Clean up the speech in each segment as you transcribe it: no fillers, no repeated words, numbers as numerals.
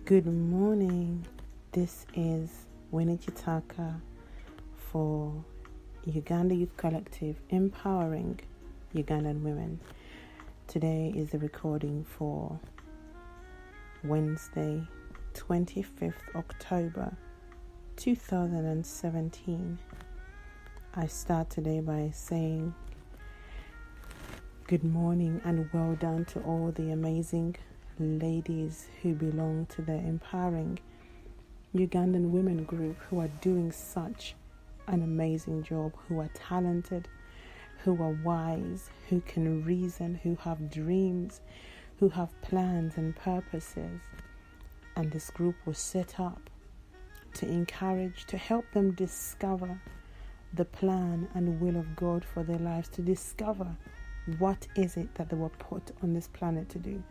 Good morning. This is Winnie Chitaka for Uganda Youth Collective, empowering Ugandan women. Today is the recording for Wednesday, 25th October 2017. I start today by saying good morning and well done to all the amazing ladies who belong to the empowering Ugandan women group who are doing such an amazing job, who are talented, who are wise, who can reason, who have dreams, who have plans and purposes. And this group was set up to encourage, to help them discover the plan and will of God for their lives, to discover what is it that they were put on this planet to do,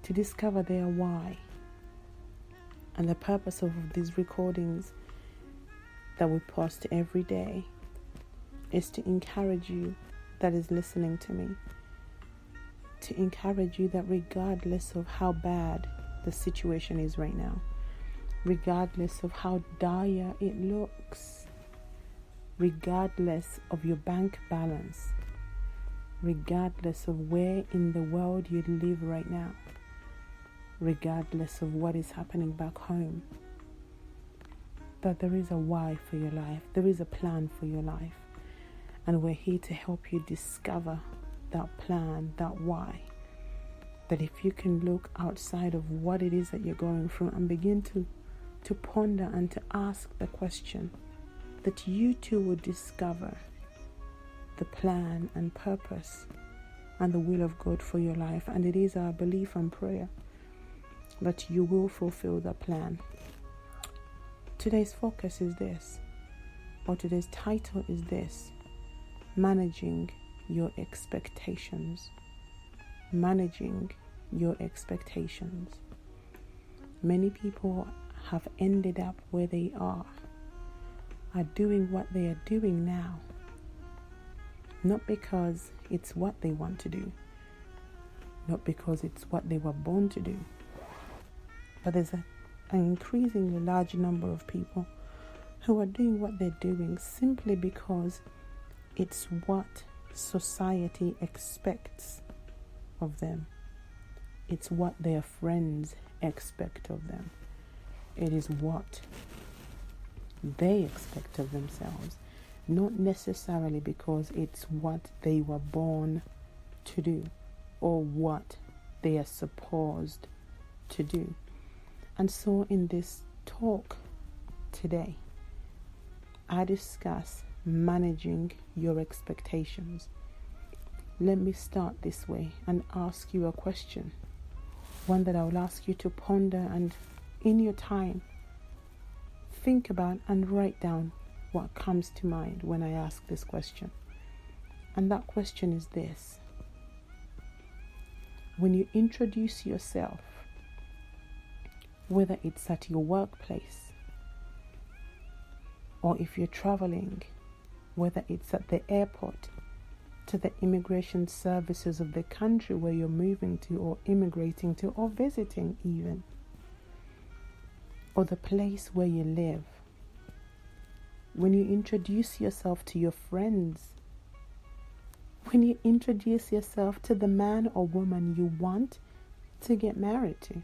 to discover their why. And the purpose of these recordings that we post every day is to encourage you that is listening to me, to encourage you that regardless of how bad the situation is right now, regardless of how dire it looks, regardless of your bank balance, regardless of where in the world you live right now, regardless of what is happening back home, that there is a why for your life, there is a plan for your life, and we're here to help you discover that plan, that why. That if you can look outside of what it is that you're going through and begin to ponder and to ask the question, that you too will discover the plan and purpose and the will of God for your life. And it is our belief and prayer that you will fulfill the plan. Today's focus is this, or today's title is this: managing your expectations. Managing your expectations. Many people have ended up where they are doing what they are doing now, not because it's what they want to do, not because it's what they were born to do, but there's an increasingly large number of people who are doing what they're doing simply because it's what society expects of them. It's what their friends expect of them. It is what they expect of themselves, not necessarily because it's what they were born to do or what they are supposed to do. And so in this talk today, I discuss managing your expectations. Let me start this way and ask you a question, one that I will ask you to ponder and in your time think about and write down what comes to mind when I ask this question. And that question is this: when you introduce yourself, whether it's at your workplace or if you're traveling, whether it's at the airport, to the immigration services of the country where you're moving to or immigrating to or visiting even, or the place where you live, when you introduce yourself to your friends, when you introduce yourself to the man or woman you want to get married to,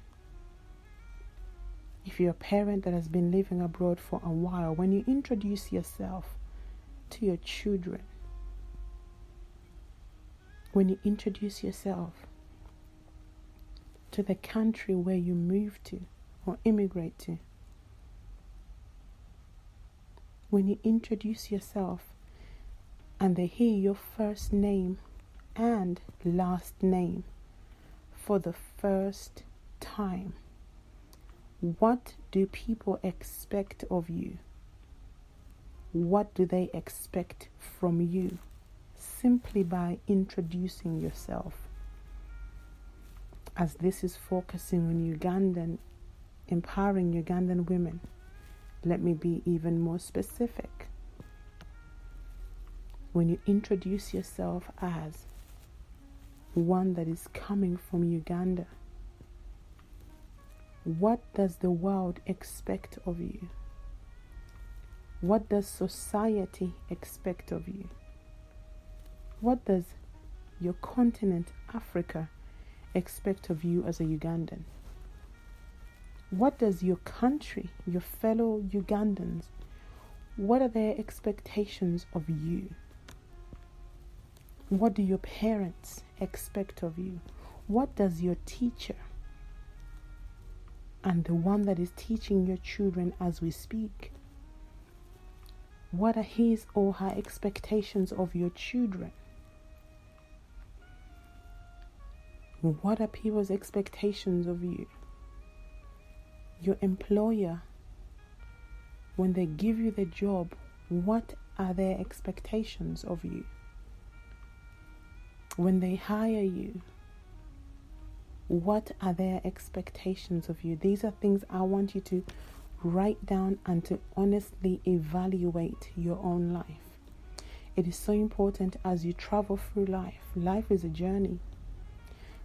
if you're a parent that has been living abroad for a while, when you introduce yourself to your children, when you introduce yourself to the country where you move to or immigrate to, when you introduce yourself and they hear your first name and last name for the first time, what do people expect of you? What do they expect from you simply by introducing yourself? As this is focusing on empowering Ugandan women, let me be even more specific. When you introduce yourself as one that is coming from Uganda, What does the world expect of you? What does society expect of you? What does your continent, Africa, expect of you as a Ugandan? What does your country, your fellow Ugandans, what are their expectations of you? What do your parents expect of you? What does your teacher and the one that is teaching your children as we speak, what are his or her expectations of your children? What are people's expectations of you? Your employer, when they give you the job, what are their expectations of you? When they hire you, what are their expectations of you? These are things I want you to write down and to honestly evaluate your own life. It is so important as you travel through life. Life is a journey.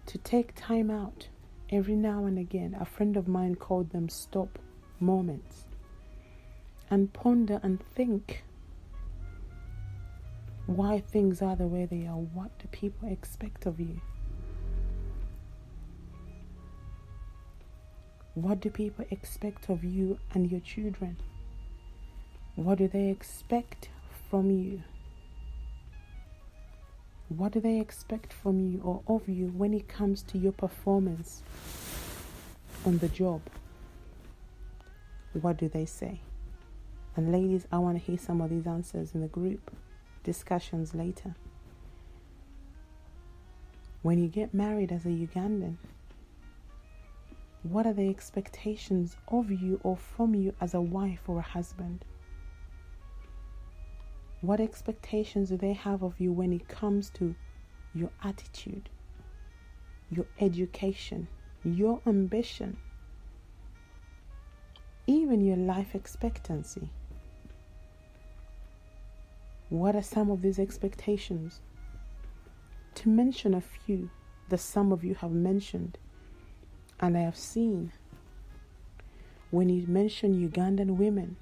To take time out every now and again, a friend of mine called them stop moments, and ponder and think why things are the way they are. What do people expect of you? What do people expect of you and your children? What do they expect from you? What do they expect from you or of you when it comes to your performance on the job? What do they say? And ladies, I want to hear some of these answers in the group discussions later. When you get married as a Ugandan, what are the expectations of you or from you as a wife or a husband? What expectations do they have of you when it comes to your attitude, your education, your ambition, even your life expectancy? What are some of these expectations? To mention a few that some of you have mentioned, and I have seen, when you mention Ugandan women,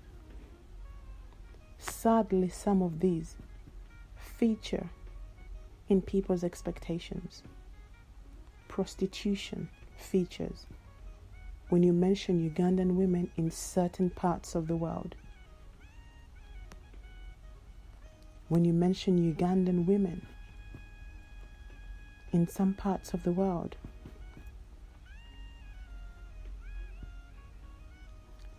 sadly some of these feature in people's expectations. Prostitution features when you mention Ugandan women in certain parts of the world. When you mention Ugandan women in some parts of the world,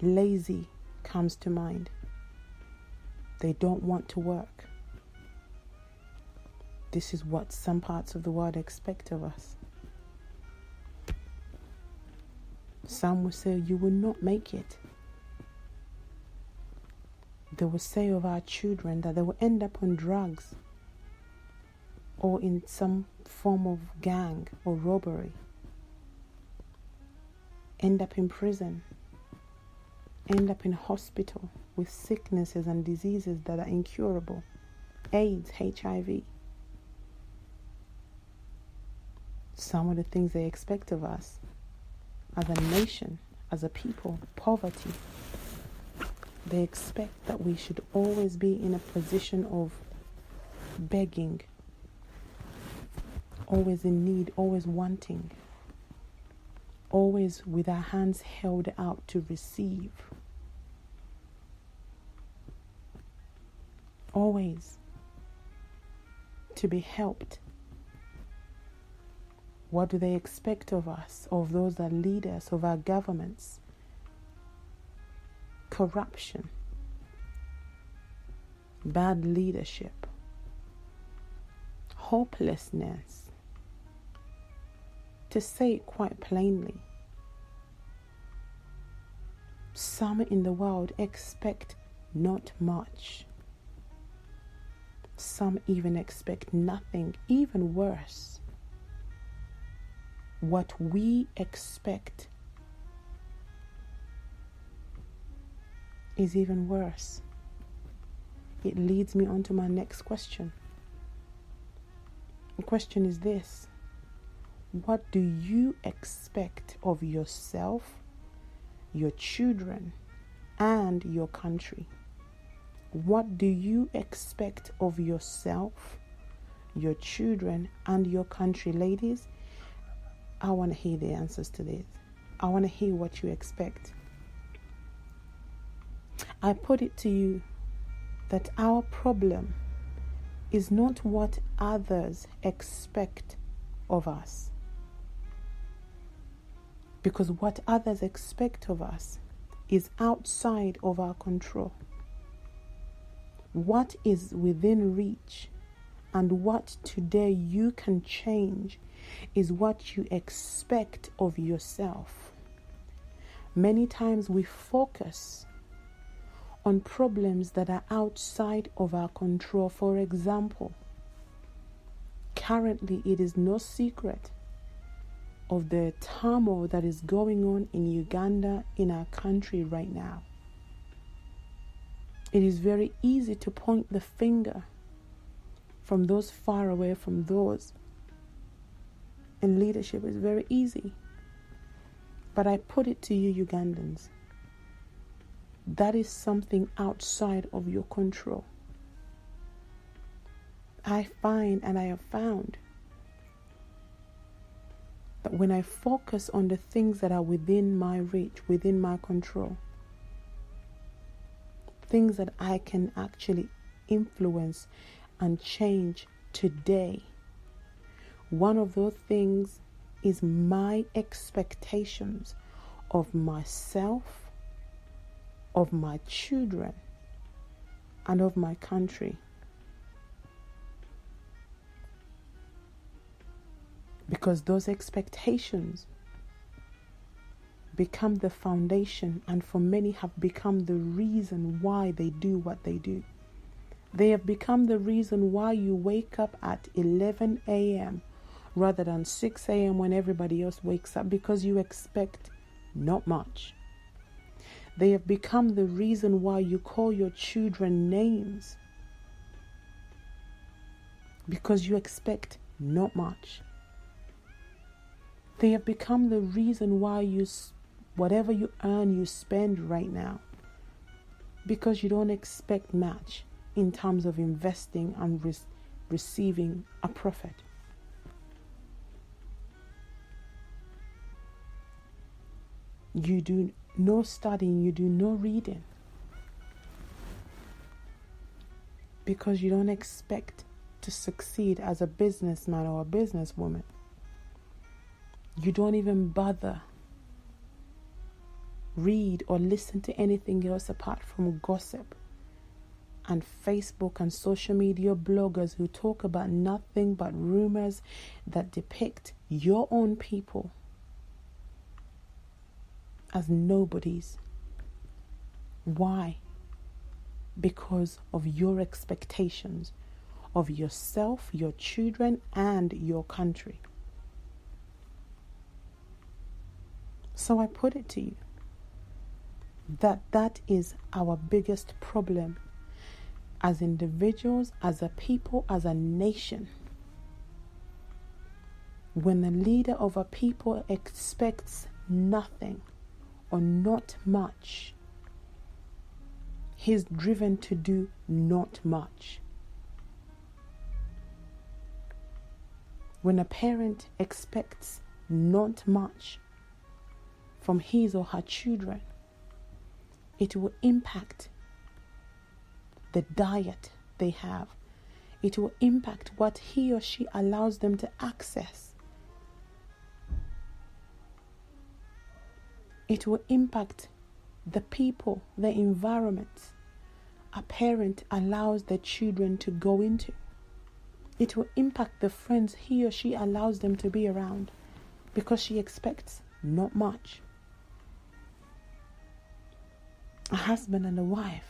lazy comes to mind. They don't want to work. This is what some parts of the world expect of us. Some will say, you will not make it. They will say of our children that they will end up on drugs or in some form of gang or robbery, end up in prison, end up in hospital with sicknesses and diseases that are incurable, AIDS, HIV. Some of the things they expect of us as a nation, as a people: poverty. They expect that we should always be in a position of begging, always in need, always wanting, always with our hands held out to receive, always to be helped. What do they expect of us, of those that lead us, of our governments? Corruption, bad leadership, hopelessness. To say it quite plainly, some in the world expect not much. Some even expect nothing. Even worse, what we expect is even worse. It leads me on to my next question. The question is this: what do you expect of yourself your children, and your country. What do you expect of yourself, your children, and your country? Ladies, I want to hear the answers to this. I want to hear what you expect. I put it to you that our problem is not what others expect of us. Because what others expect of us is outside of our control. What is within reach and what today you can change is what you expect of yourself. Many times we focus on problems that are outside of our control. For example, currently it is no secret of the turmoil that is going on in Uganda, in our country right now. It is very easy to point the finger from those far away, from those in leadership. It's very easy. But I put it to you, Ugandans, that is something outside of your control. I find and I have found that when I focus on the things that are within my reach, within my control, things that I can actually influence and change today, one of those things is my expectations of myself, of my children, and of my country. Because those expectations become the foundation, and for many have become the reason why they do what they do. They have become the reason why you wake up at 11 a.m. rather than 6 a.m. when everybody else wakes up, because you expect not much. They have become the reason why you call your children names, because you expect not much. They have become the reason why whatever you earn, you spend right now, because you don't expect much in terms of investing and receiving a profit. You do no studying, you do no reading, because you don't expect to succeed as a businessman or a businesswoman. You don't even bother read or listen to anything else apart from gossip and Facebook and social media bloggers who talk about nothing but rumors that depict your own people as nobodies. Why? Because of your expectations of yourself, your children, and your country. So I put it to you that is our biggest problem as individuals, as a people, as a nation. When the leader of a people expects nothing or not much, he's driven to do not much. When a parent expects not much from his or her children, it will impact the diet they have. It will impact what he or she allows them to access. It will impact the people, the environment a parent allows their children to go into. It will impact the friends he or she allows them to be around, because she expects not much. A husband and a wife,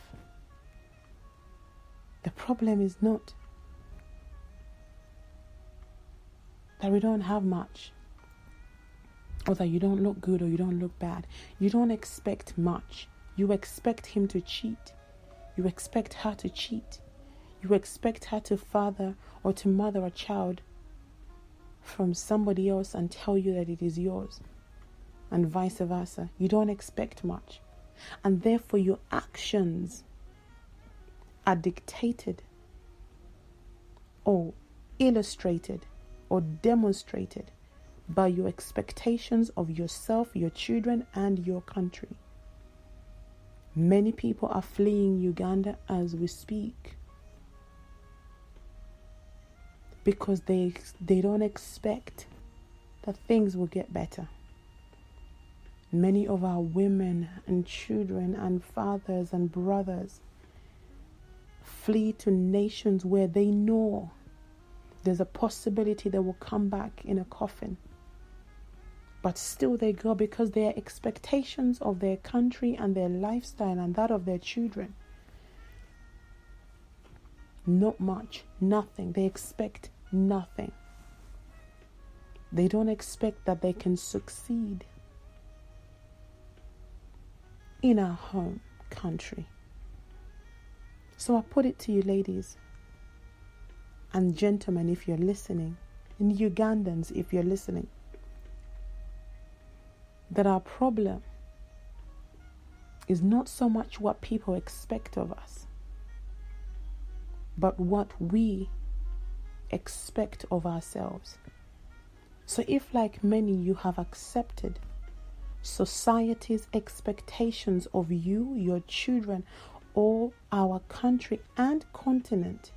the problem is not that we don't have much, or that you don't look good or you don't look bad. You don't expect much. You expect him to cheat. You expect her to cheat. You expect her to father or to mother a child from somebody else and tell you that it is yours. and vice versa. You don't expect much. And therefore your actions are dictated or illustrated or demonstrated by your expectations of yourself, your children, and your country. Many people are fleeing Uganda as we speak because they don't expect that things will get better. Many of our women and children and fathers and brothers flee to nations where they know there's a possibility they will come back in a coffin. But still they go because their expectations of their country and their lifestyle and that of their children, not much, nothing. They expect nothing. They don't expect that they can succeed in our home country. So I put it to you, ladies and gentlemen, if you're listening, and Ugandans, if you're listening, that our problem is not so much what people expect of us, but what we expect of ourselves. So if, like many, you have accepted society's expectations of you, your children, or our country and continent,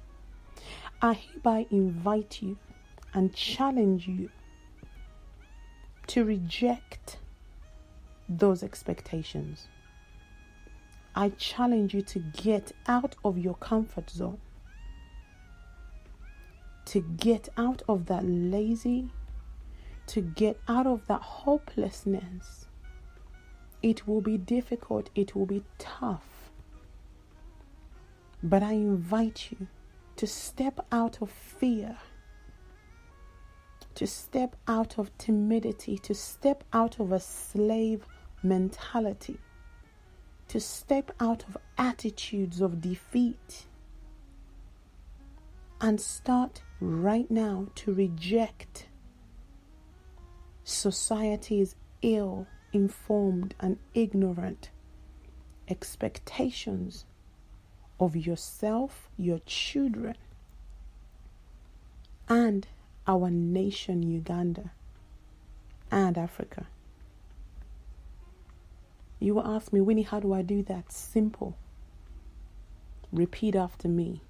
I hereby invite you and challenge you to reject those expectations. I challenge you to get out of your comfort zone, to get out of that lazy, to get out of that hopelessness. It will be difficult, it will be tough, but I invite you to step out of fear, to step out of timidity, to step out of a slave mentality, to step out of attitudes of defeat, and start right now to reject society's ill-informed and ignorant expectations of yourself, your children, and our nation, Uganda, and Africa. You will ask me, Winnie, how do I do that? Simple. Repeat after me.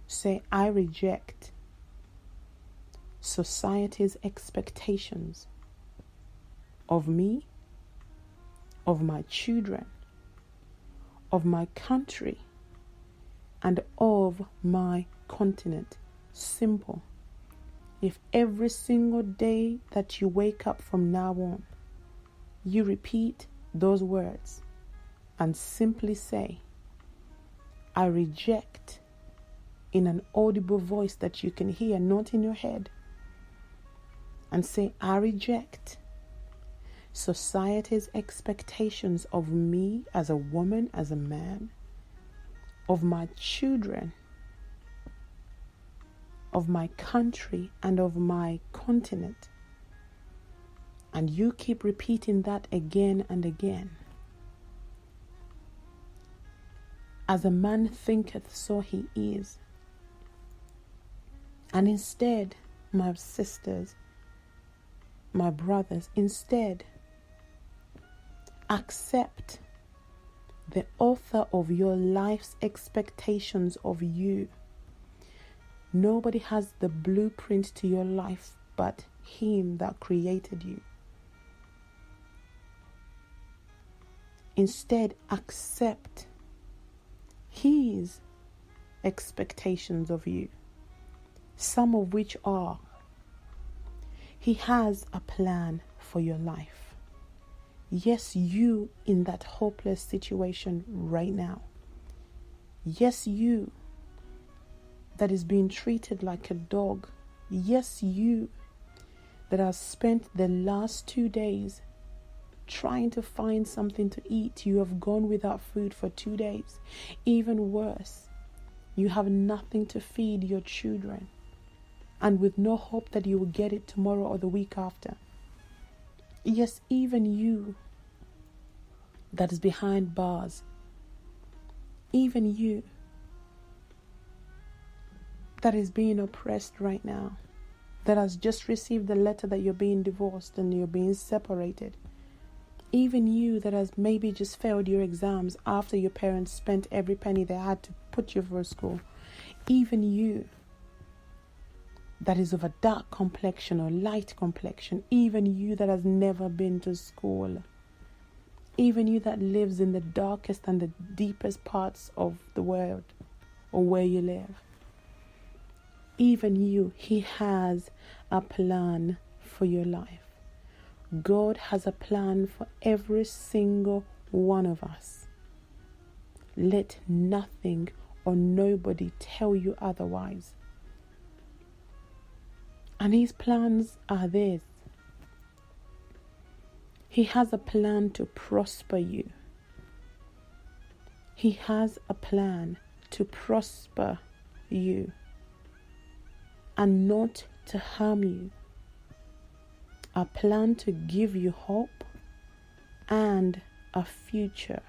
Say, I reject society's expectations of me, of my children, of my country, and of my continent. Simple. If every single day that you wake up from now on, you repeat those words and simply say, I reject, in an audible voice that you can hear, not in your head, and say, I reject society's expectations of me as a woman, as a man, of my children, of my country, and of my continent. And you keep repeating that again and again. As a man thinketh, so he is. And instead, my sisters, my brothers, instead, accept the author of your life's expectations of you. Nobody has the blueprint to your life but him that created you. Instead, accept his expectations of you, some of which are, he has a plan for your life. Yes, you in that hopeless situation right now. Yes, you that is being treated like a dog. Yes, you that has spent the last 2 days trying to find something to eat. You have gone without food for 2 days. Even worse, you have nothing to feed your children, and with no hope that you will get it tomorrow or the week after. Yes, even you that is behind bars, even you that is being oppressed right now, that has just received the letter that you're being divorced and you're being separated, even you that has maybe just failed your exams after your parents spent every penny they had to put you through school, even you that is of a dark complexion or light complexion, even you that has never been to school, even you that lives in the darkest and the deepest parts of the world or where you live, even you, He has a plan for your life. God has a plan for every single one of us. Let nothing or nobody tell you otherwise. And His plans are this. He has a plan to prosper you. He has a plan to prosper you and not to harm you. A plan to give you hope and a future.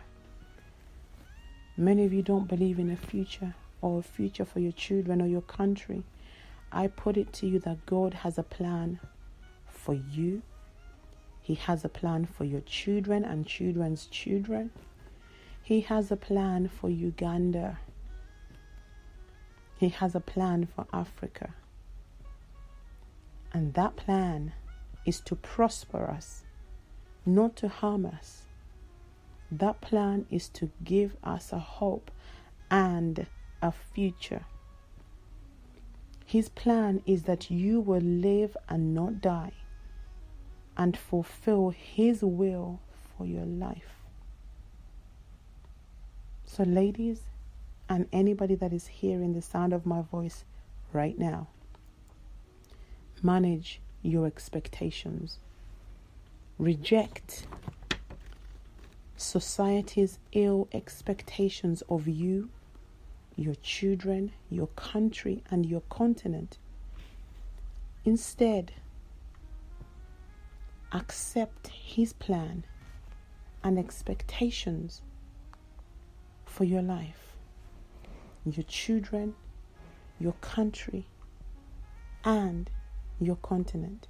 Many of you don't believe in a future or a future for your children or your country. I put it to you that God has a plan for you. He has a plan for your children and children's children. He has a plan for Uganda. He has a plan for Africa. And that plan is to prosper us, not to harm us. That plan is to give us a hope and a future. His plan is that you will live and not die and fulfill His will for your life. So ladies, and anybody that is hearing the sound of my voice right now, manage your expectations. Reject society's ill expectations of you, your children, your country, and your continent. Instead, accept His plan and expectations for your life, your children, your country, and your continent.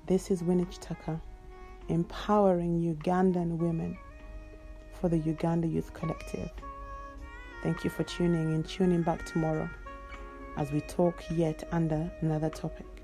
This is Winich Tucker, empowering Ugandan women for the Uganda Youth Collective. Thank you for tuning in. Tune in back tomorrow as we talk yet under another topic.